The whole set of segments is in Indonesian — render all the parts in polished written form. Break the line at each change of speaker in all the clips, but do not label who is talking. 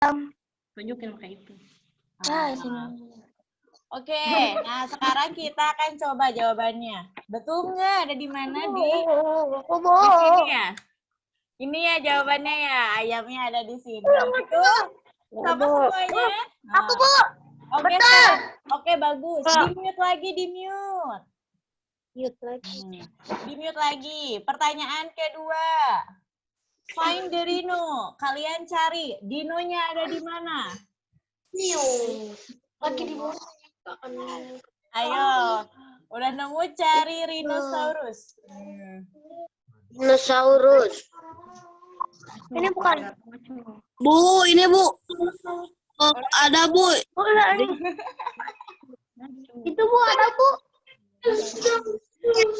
Tunjukin kayak itu.
Oke, nah sekarang kita akan coba jawabannya. Betul nggak? Ada di mana? Di sini ya? Ini ya jawabannya ya. Ayamnya ada di sini. Betul? Sama semuanya?
Aku, Bu.
Oke, sekarang. Oke, bagus. Di-mute lagi, di-mute.
Mute lagi.
Di-mute lagi. Pertanyaan kedua. Find the Dino. Kalian cari. Dinonya ada di mana?
Lagi di bawah.
Ayo. Udah nemu cari rhinoceros.
Dinosaurus. Ini bukan. Bu, ini Bu. Oh, ada Bu. Itu Bu, ada Bu.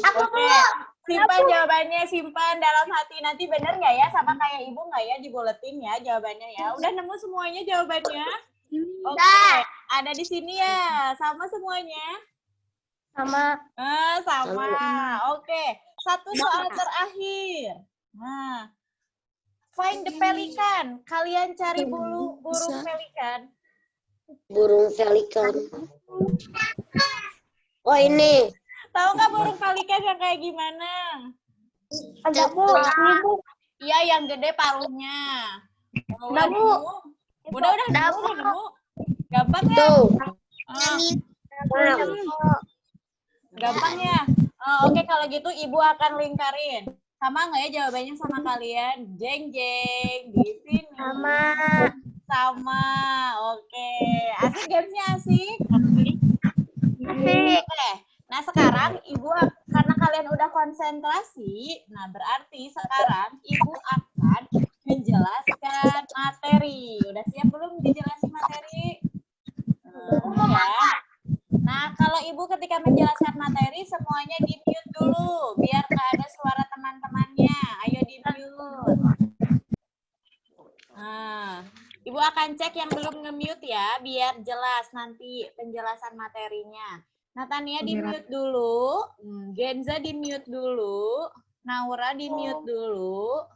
Aku
Oke. Simpan jawabannya, simpan dalam hati. Nanti bener nggak ya? Sama kayak ibu nggak ya? Dibuletin ya jawabannya ya. Udah nemu semuanya jawabannya? Oke. Ada di sini ya? Sama semuanya?
sama.
Sama. Oke. Satu soal terakhir. Nah. Find the pelican. Kalian cari burung pelikan.
Burung pelikan. Oh, ini.
Tahu nggak burung pelikan yang kayak gimana?
Ada Bu. Ini Bu.
Iya, yang gede paruhnya.
Udah Bu.
Udah nemu. Gampang ya?
Tuh.
Gampang ya? Oke, kalau gitu ibu akan lingkarin. Sama nggak ya jawabannya sama kalian? Jeng jeng di sini. Sama. Oke. Asik gamesnya asik. Oke. Nah sekarang ibu karena kalian udah konsentrasi, nah berarti sekarang ibu akan menjelaskan materi. Udah siap belum dijelasin materi? Ya. Nah kalau ibu ketika menjelaskan materi semuanya di-mute dulu biar nggak ada suara teman-temannya. Ayo di-mute. Nah, ibu akan cek yang belum nge-mute ya biar jelas nanti penjelasan materinya. Natania di-mute dulu, Genza di-mute dulu, Naura di-mute dulu,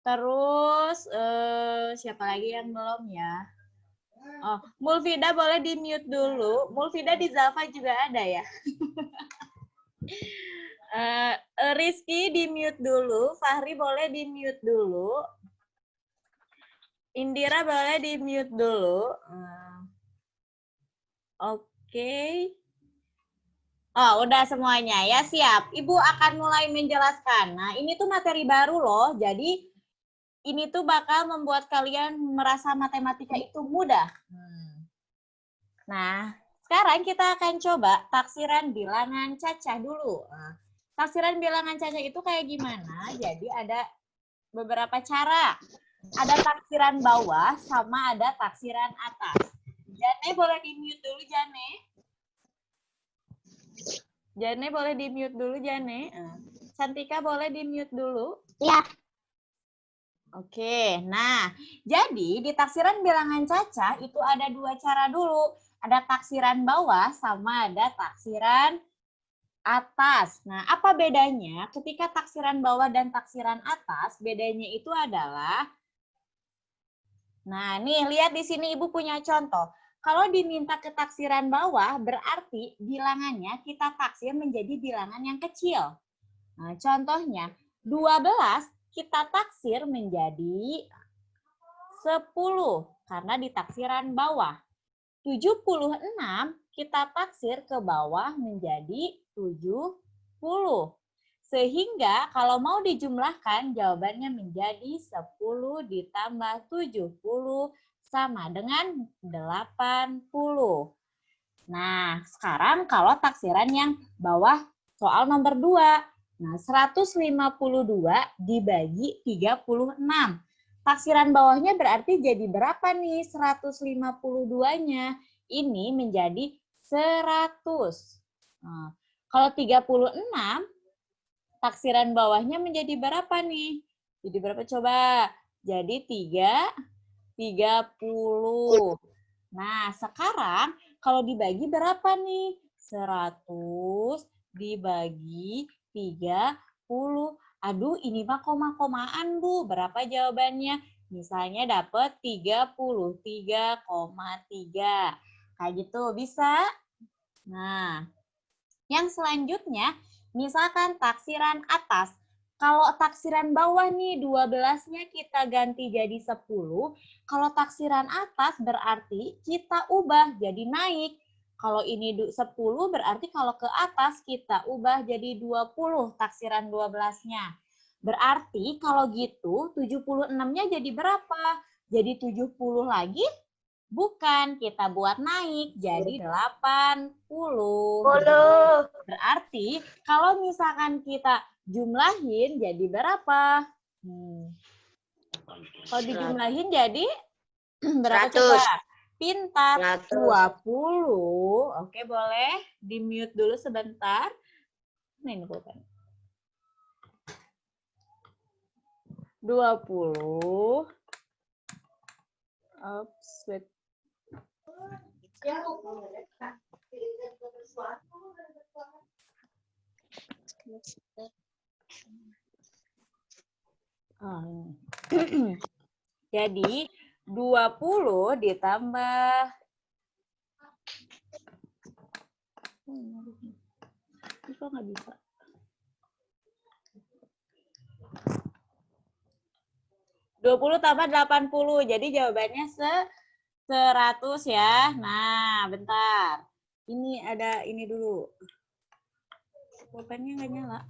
terus siapa lagi yang belum ya? Oh, Mulfida boleh di-mute dulu, Mulfida di Zalfa juga ada ya? Rizky di-mute dulu, Fahri boleh di-mute dulu, Indira boleh di-mute dulu. Oke. Oh, udah semuanya ya, siap. Ibu akan mulai menjelaskan. Nah, ini tuh materi baru loh. Jadi, ini tuh bakal membuat kalian merasa matematika itu mudah. Nah, sekarang kita akan coba taksiran bilangan cacah dulu. Nah, taksiran bilangan cacah itu kayak gimana? Jadi, ada beberapa cara. Ada taksiran bawah sama ada taksiran atas. Jane boleh di-mute dulu, Jane. Jane boleh di-mute dulu, Jane. Cantika boleh di-mute dulu.
Ya.
Oke, nah jadi di taksiran bilangan cacah itu ada dua cara dulu. Ada taksiran bawah sama ada taksiran atas. Nah, apa bedanya ketika taksiran bawah dan taksiran atas? Bedanya itu adalah, nah nih lihat di sini ibu punya contoh. Kalau diminta ke taksiran bawah berarti bilangannya kita taksir menjadi bilangan yang kecil. Nah, contohnya 12 kita taksir menjadi 10 karena di taksiran bawah. 76 kita taksir ke bawah menjadi 70. Sehingga kalau mau dijumlahkan jawabannya menjadi 10 ditambah 70 sama dengan 80. Nah, sekarang kalau taksiran yang bawah soal nomor 2. Nah, 152 dibagi 36. Taksiran bawahnya berarti jadi berapa nih 152-nya? Ini menjadi 100. Nah, kalau 36, taksiran bawahnya menjadi berapa nih? Jadi berapa coba? Jadi 30. Nah, sekarang kalau dibagi berapa nih? 100 dibagi 30. Aduh, ini mah koma-komaan, Bu. Berapa jawabannya? Misalnya dapat 33,3. Kayak gitu, bisa? Nah, yang selanjutnya, misalkan taksiran atas. Kalau taksiran bawah nih 12-nya kita ganti jadi 10. Kalau taksiran atas berarti kita ubah jadi naik. Kalau ini 10 berarti kalau ke atas kita ubah jadi 20 taksiran 12-nya. Berarti kalau gitu 76-nya jadi berapa? Jadi 70 lagi? Bukan, kita buat naik jadi 80. Berarti kalau misalkan kita jumlahin jadi berapa? Kalau dijumlahin jadi berapa
100.
coba? Pintar.
100.
20. Oke, boleh di-mute dulu sebentar. Nah, ini bukan. 20. Oops, wait. Oh, ini. Jadi 20 ditambah kok nggak bisa. 20 tambah 80. Jadi jawabannya 100 ya. Nah, bentar. Ini ada ini dulu. Pulpennya nggak nyala.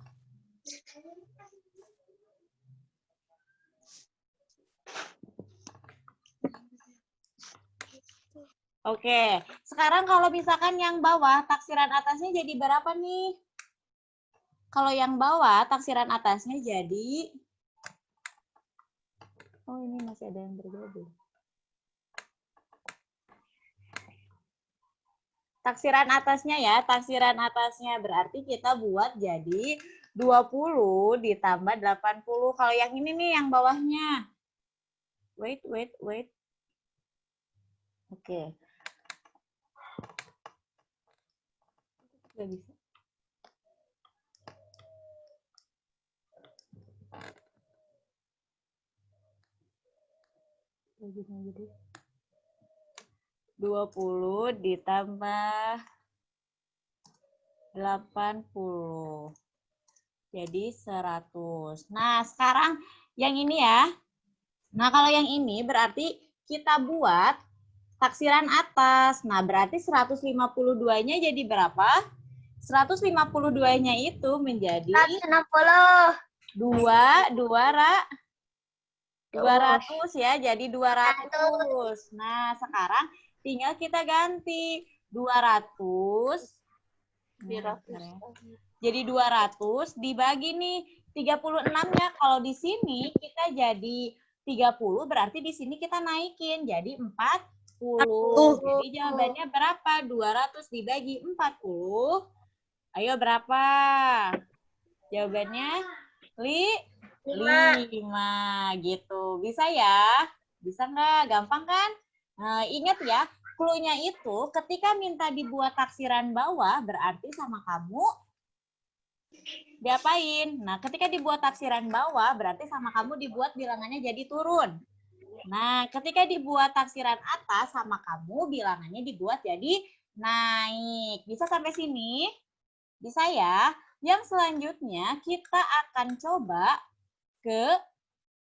Oke, sekarang kalau misalkan yang bawah, taksiran atasnya jadi berapa nih? Kalau yang bawah, taksiran atasnya jadi... Oh, ini masih ada yang bergabung. Taksiran atasnya ya, taksiran atasnya berarti kita buat jadi 20 ditambah 80. Kalau yang ini nih, yang bawahnya. Wait. Oke. Gak bisa. Jadi 20 ditambah 80. Jadi 100. Nah, sekarang yang ini ya. Nah, kalau yang ini berarti kita buat taksiran atas. Nah, berarti 152-nya jadi berapa? 152-nya itu menjadi 200 ya, jadi 200. Nah, sekarang tinggal kita ganti 200. Jadi 200 dibagi nih 36-nya. Kalau di sini kita jadi 30, berarti di sini kita naikin jadi 40. Jadi jawabannya berapa? 200 dibagi 40. Ayo berapa? Jawabannya 5 gitu. Bisa ya? Bisa nggak? Gampang kan? Nah, ingat ya, clue-nya itu ketika minta dibuat taksiran bawah berarti sama kamu diapain? Nah, ketika dibuat taksiran bawah berarti sama kamu dibuat bilangannya jadi turun. Nah, ketika dibuat taksiran atas sama kamu bilangannya dibuat jadi naik. Bisa sampai sini? Bisa ya? Yang selanjutnya kita akan coba ke,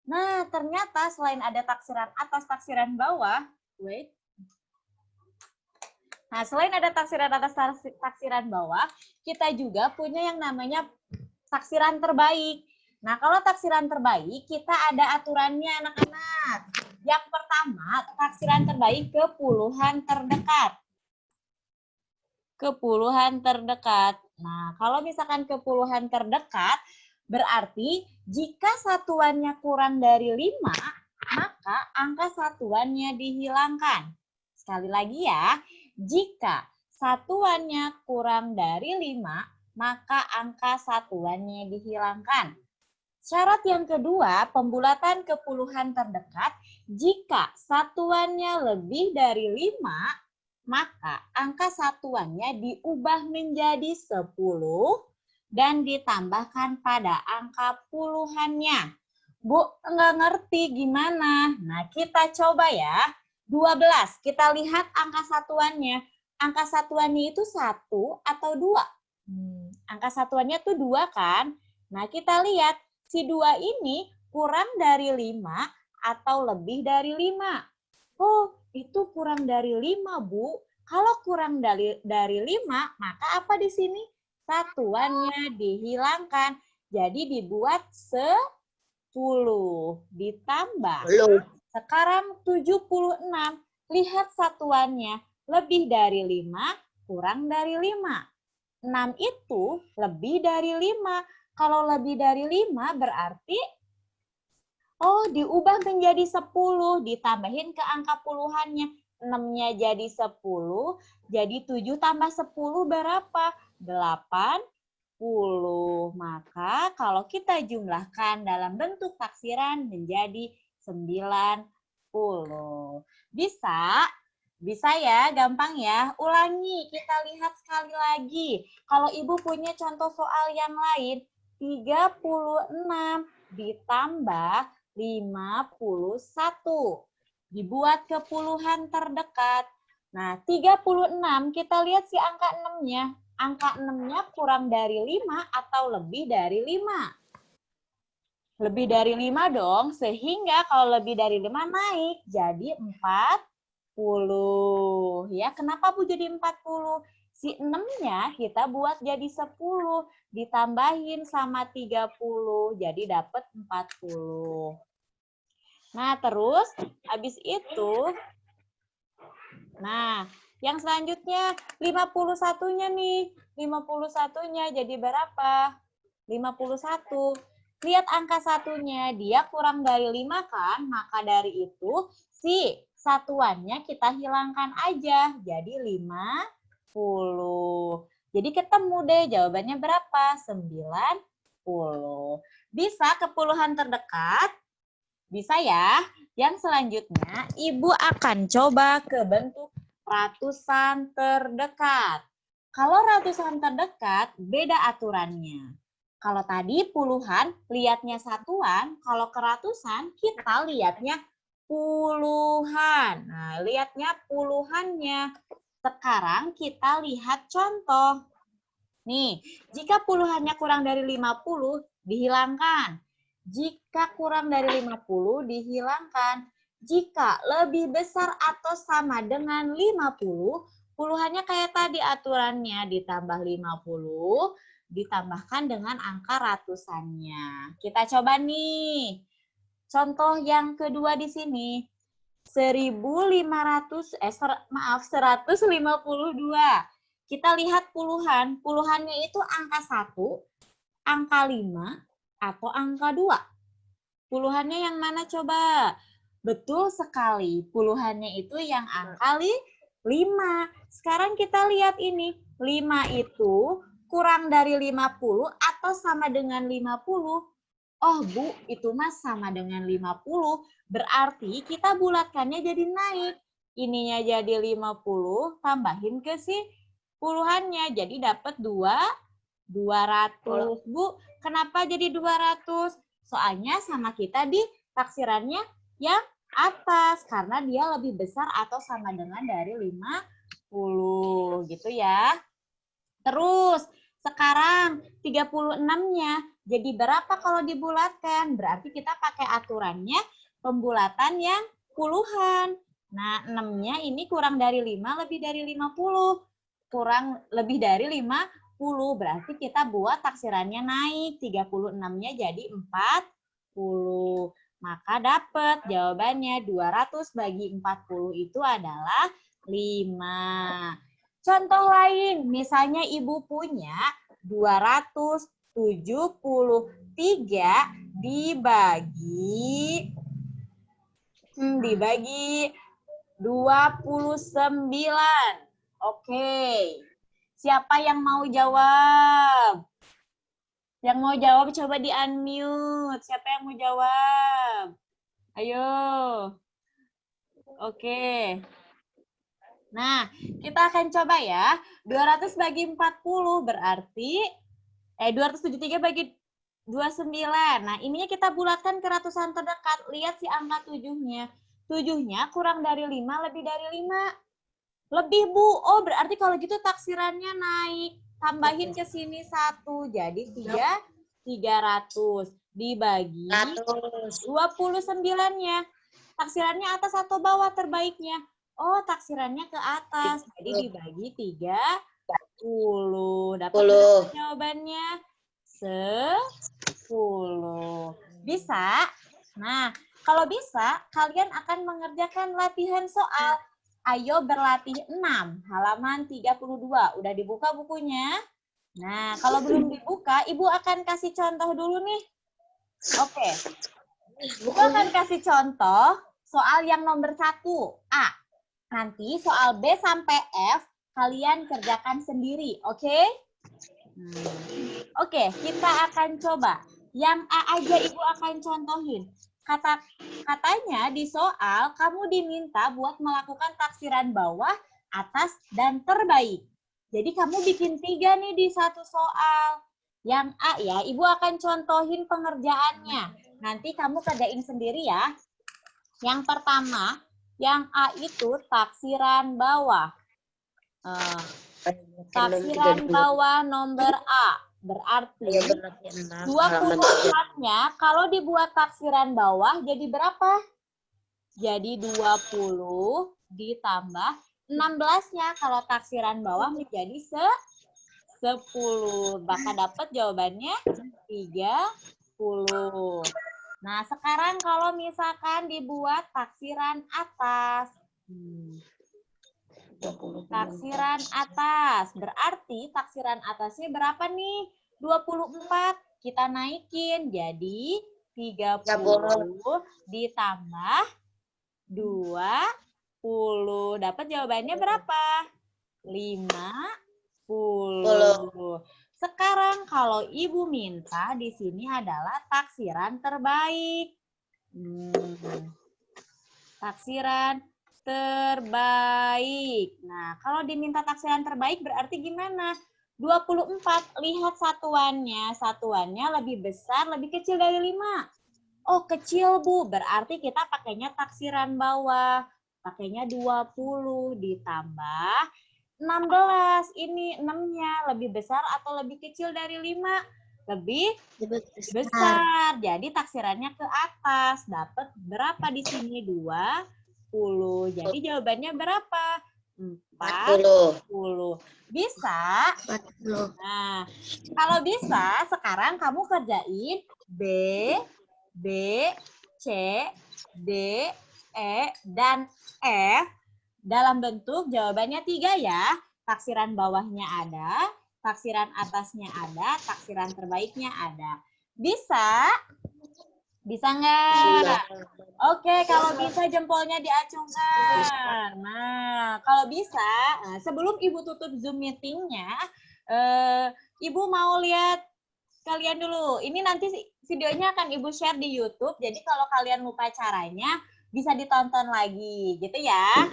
nah ternyata selain ada taksiran atas, taksiran bawah, wait. Nah, selain ada taksiran atas, taksiran bawah, kita juga punya yang namanya taksiran terbaik. Nah, kalau taksiran terbaik, kita ada aturannya anak-anak. Yang pertama, taksiran terbaik ke puluhan terdekat. Ke puluhan terdekat. Nah, kalau misalkan ke puluhan terdekat, berarti jika satuannya kurang dari 5, maka angka satuannya dihilangkan. Sekali lagi ya, jika satuannya kurang dari 5, maka angka satuannya dihilangkan. Syarat yang kedua, pembulatan ke puluhan terdekat, jika satuannya lebih dari 5, maka angka satuannya diubah menjadi 10 dan ditambahkan pada angka puluhannya. Bu, nggak ngerti gimana. Nah, kita coba ya. 12. Kita lihat angka satuannya. Angka satuannya itu 1 atau 2? Angka satuannya tuh 2 kan? Nah, kita lihat si 2 ini kurang dari 5 atau lebih dari 5. Oh, itu kurang dari 5, Bu. Kalau kurang dari 5, maka apa di sini? Satuannya dihilangkan. Jadi dibuat 10 ditambah.
Belum.
Sekarang 76. Lihat satuannya. Lebih dari 5, kurang dari 5. 6 itu lebih dari 5. Kalau lebih dari 5 berarti diubah menjadi 10, ditambahin ke angka puluhannya. 6-nya jadi 10, jadi 7 tambah 10 berapa? 80. Maka kalau kita jumlahkan dalam bentuk taksiran menjadi 90. Bisa? Bisa ya, gampang ya. Ulangi, kita lihat sekali lagi. Kalau Ibu punya contoh soal yang lain, 36 ditambah 51. Dibuat ke puluhan terdekat. Nah, 36 kita lihat si angka 6-nya. Angka 6-nya kurang dari 5 atau lebih dari 5? Lebih dari 5 dong, sehingga kalau lebih dari 5 naik jadi 40. Ya, kenapa Bu jadi 40? Si 6-nya kita buat jadi 10, ditambahin sama 30, jadi dapat 40. Nah, terus habis itu, nah, yang selanjutnya 51-nya nih. 51-nya jadi berapa? 51. Lihat angka satunya, dia kurang dari 5 kan? Maka dari itu, si satuannya kita hilangkan aja. Jadi 50. Jadi ketemu deh jawabannya berapa? 90. Bisa ke puluhan terdekat? Bisa ya. Yang selanjutnya, Ibu akan coba ke bentuk ratusan terdekat. Kalau ratusan terdekat, beda aturannya. Kalau tadi puluhan, lihatnya satuan. Kalau keratusan, kita lihatnya puluhan. Nah, lihatnya puluhannya. Sekarang kita lihat contoh. Nih, jika puluhannya kurang dari 50, dihilangkan. Jika kurang dari 50, dihilangkan. Jika lebih besar atau sama dengan 50, puluhannya kayak tadi aturannya, ditambah 50, ditambahkan dengan angka ratusannya. Kita coba nih. Contoh yang kedua di sini. 152. Kita lihat puluhan. Puluhannya itu angka 1, angka 5, atau angka 2. Puluhannya yang mana coba? Betul sekali. Puluhannya itu yang angka 5. Sekarang kita lihat ini. 5 itu kurang dari 50 atau sama dengan 50. Oh, Bu, itu mas sama dengan 50. Berarti kita bulatkannya jadi naik. Ininya jadi 50, tambahin ke si puluhannya. Jadi dapat 200. Bu, kenapa jadi 200? Soalnya sama kita di taksirannya yang atas. Karena dia lebih besar atau sama dengan dari 50. Gitu ya. Terus, sekarang 36-nya jadi berapa kalau dibulatkan? Berarti kita pakai aturannya pembulatan yang puluhan. Nah, 6-nya ini kurang dari 5, lebih dari 50. Kurang lebih dari 50. Berarti kita buat taksirannya naik. 36-nya jadi 40. Maka dapat jawabannya 200 bagi 40 itu adalah 5. Contoh lain, misalnya Ibu punya 273 dibagi 29. Oke. Siapa yang mau jawab? Yang mau jawab coba di-unmute. Siapa yang mau jawab? Ayo. Oke. Nah, kita akan coba ya. 200 bagi 40 berarti 273 bagi 29. Nah, ininya kita bulatkan ke ratusan terdekat. Lihat si angka 7-nya. 7-nya kurang dari 5, lebih dari 5. Lebih, Bu. Oh, berarti kalau gitu taksirannya naik. Tambahin ke sini 1. Jadi 300. Dibagi 29-nya. Taksirannya atas atau bawah terbaiknya? Oh, taksirannya ke atas. Jadi dibagi 30. Dapat berapa jawabannya? 10. Bisa? Nah, kalau bisa, kalian akan mengerjakan latihan soal. Ayo berlatih 6, halaman 32. Udah dibuka bukunya? Nah, kalau belum dibuka, Ibu akan kasih contoh dulu nih. Oke. Ibu akan kasih contoh soal yang nomor 1, A. Nanti soal B sampai F, kalian kerjakan sendiri, oke? Oke, kita akan coba. Yang A aja Ibu akan contohin. Katanya di soal, kamu diminta buat melakukan taksiran bawah, atas, dan terbaik. Jadi kamu bikin 3 nih di satu soal. Yang A ya, Ibu akan contohin pengerjaannya. Nanti kamu kerjain sendiri ya. Yang pertama, yang A itu taksiran bawah. Taksiran bawah nomor A. Berarti 24-nya kalau dibuat taksiran bawah jadi berapa? Jadi 20 ditambah 16-nya kalau taksiran bawah menjadi 10. Maka dapat jawabannya 30. Nah, sekarang kalau misalkan dibuat taksiran atas. Taksiran atas. Berarti taksiran atasnya berapa nih? 24. Kita naikin jadi 30 ditambah 20. Dapat jawabannya berapa? 50. Sekarang kalau Ibu minta di sini adalah taksiran terbaik. Taksiran terbaik. Nah, kalau diminta taksiran terbaik berarti gimana? 24, lihat satuannya. Satuannya lebih besar, lebih kecil dari 5. Oh, kecil, Bu. Berarti kita pakainya taksiran bawah. Pakainya 20 ditambah 16. Ini 6-nya lebih besar atau lebih kecil dari 5? Lebih besar. Jadi taksirannya ke atas. Dapat berapa di sini? 20. Jadi jawabannya berapa? 40. Bisa? Nah, kalau bisa, sekarang kamu kerjain B, C, D, E, dan F dalam bentuk jawabannya 3 ya. Taksiran bawahnya ada, taksiran atasnya ada, taksiran terbaiknya ada. Bisa? Bisa nggak? Oke, kalau bisa jempolnya diacungkan. Nah, kalau bisa, sebelum Ibu tutup Zoom meeting-nya, Ibu mau lihat kalian dulu. Ini nanti videonya akan Ibu share di YouTube, jadi kalau kalian lupa caranya, bisa ditonton lagi, gitu ya.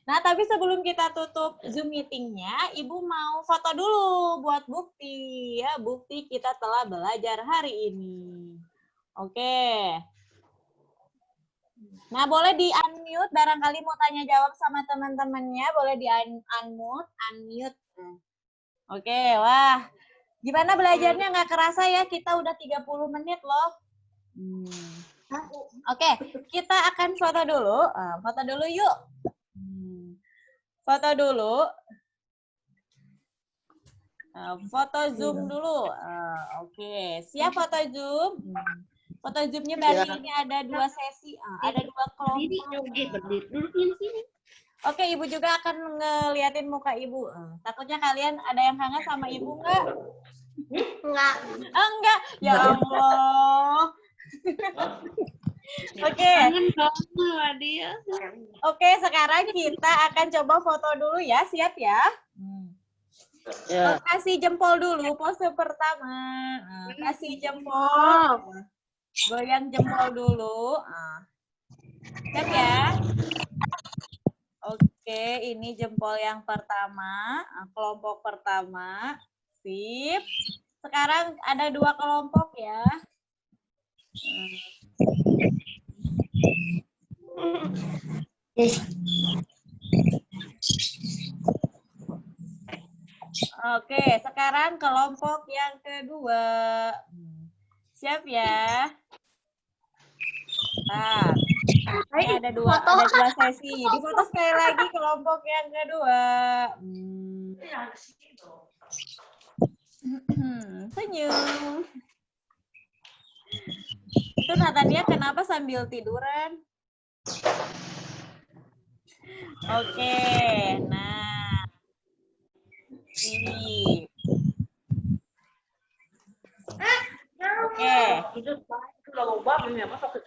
Nah, tapi sebelum kita tutup Zoom meeting-nya, Ibu mau foto dulu buat bukti, ya, bukti kita telah belajar hari ini. Oke. Nah, boleh di-unmute, barangkali mau tanya jawab sama teman-temannya, boleh di-unmute. Oke, wah. Gimana belajarnya? Nggak kerasa ya, kita udah 30 menit loh. Oke, kita akan foto dulu. Foto dulu yuk. Foto dulu. Foto Zoom dulu. Oke, siap foto Zoom? Foto Zoom-nya berarti ini ada 2 sesi, ada 2 kelompok. Oke, Ibu juga akan ngeliatin muka Ibu. Takutnya kalian ada yang kangen sama Ibu nggak?
Enggak.
Enggak, ya Allah. Oke. Oke, sekarang kita akan coba foto dulu ya, siap ya? Kasih jempol dulu, pose pertama. Kasih jempol. Goyang jempol dulu. Siap ya? Oke, ini jempol yang pertama, kelompok pertama. Sip. sekarang ada 2 kelompok ya. Oke, sekarang kelompok yang kedua. Siap ya? Nah, ini ada dua sesi. Difoto sekali lagi kelompok yang kedua. Senyum. Itu Natania kenapa sambil tiduran? Oke, nah. Ini.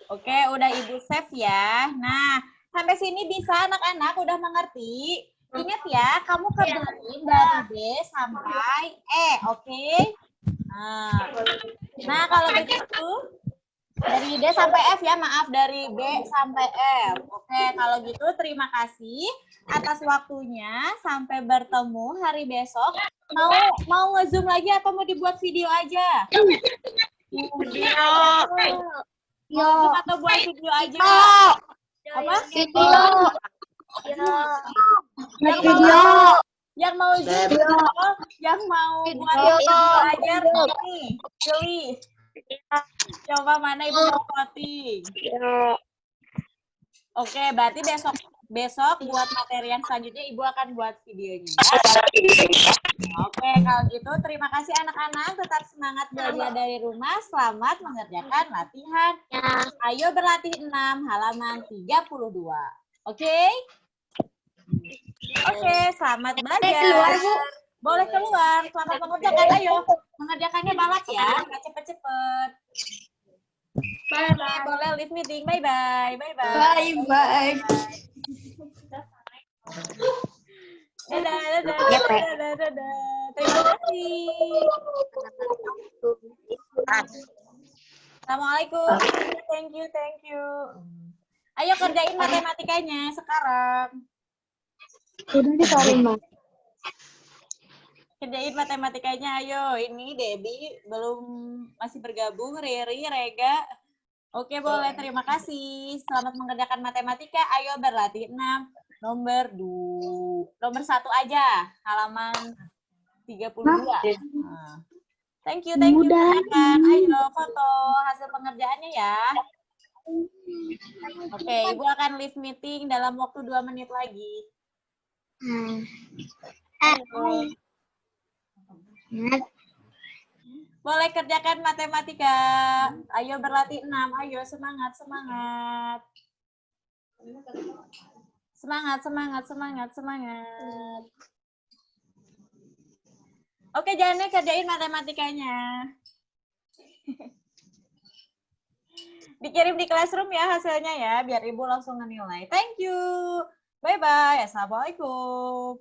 Oke, udah Ibu save ya. Nah, sampai sini bisa anak-anak udah mengerti? Ingat ya, kamu kerjain dari B sampai E, oke? Nah, kalau begitu dari D sampai F ya, maaf dari B sampai F. Oke, kalau gitu terima kasih atas waktunya. Sampai bertemu hari besok. Mau nge-zoom lagi atau mau dibuat video aja? Video. Mau atau buat video aja? Apa?
Video.
Yang mau zoom, yang mau buat video aja nih, pilih. Coba mana Ibu mau voting? Oke, berarti besok buat materi yang selanjutnya Ibu akan buat videonya. Oke, kalau gitu terima kasih anak-anak. Tetap semangat belajar dari rumah. Selamat mengerjakan latihan. Ayo berlatih 6 halaman 32. Oke? Oke, selamat belajar. Boleh keluar. Selamat mengerjakan. Ayo, mengerjakannya balap ya. Nggak cepet-cepet. Bye-bye. Boleh leave meeting. Bye-bye. Bye-bye.
Bye-bye.
Dadah. Terima kasih. Assalamualaikum. Thank you. Ayo kerjain matematikanya sekarang.
Udah diterima.
Kerjain matematikanya, ayo. Ini Debbie belum masih bergabung, Riri, Rega. Oke, boleh. Terima kasih. Selamat mengerjakan matematika. Ayo berlatih 6. Nomor 1 aja. Halaman 32. Nah. Thank you. Silakan. Ayo foto hasil pengerjaannya ya. Oke, Ibu akan leave meeting dalam waktu 2 menit lagi. Ayo. Boleh kerjakan matematika. Ayo berlatih 6. Ayo semangat. Semangat. Oke, Jane kerjain matematikanya. Dikirim di classroom ya hasilnya ya, biar Ibu langsung menilai. Thank you. Bye-bye. Assalamualaikum.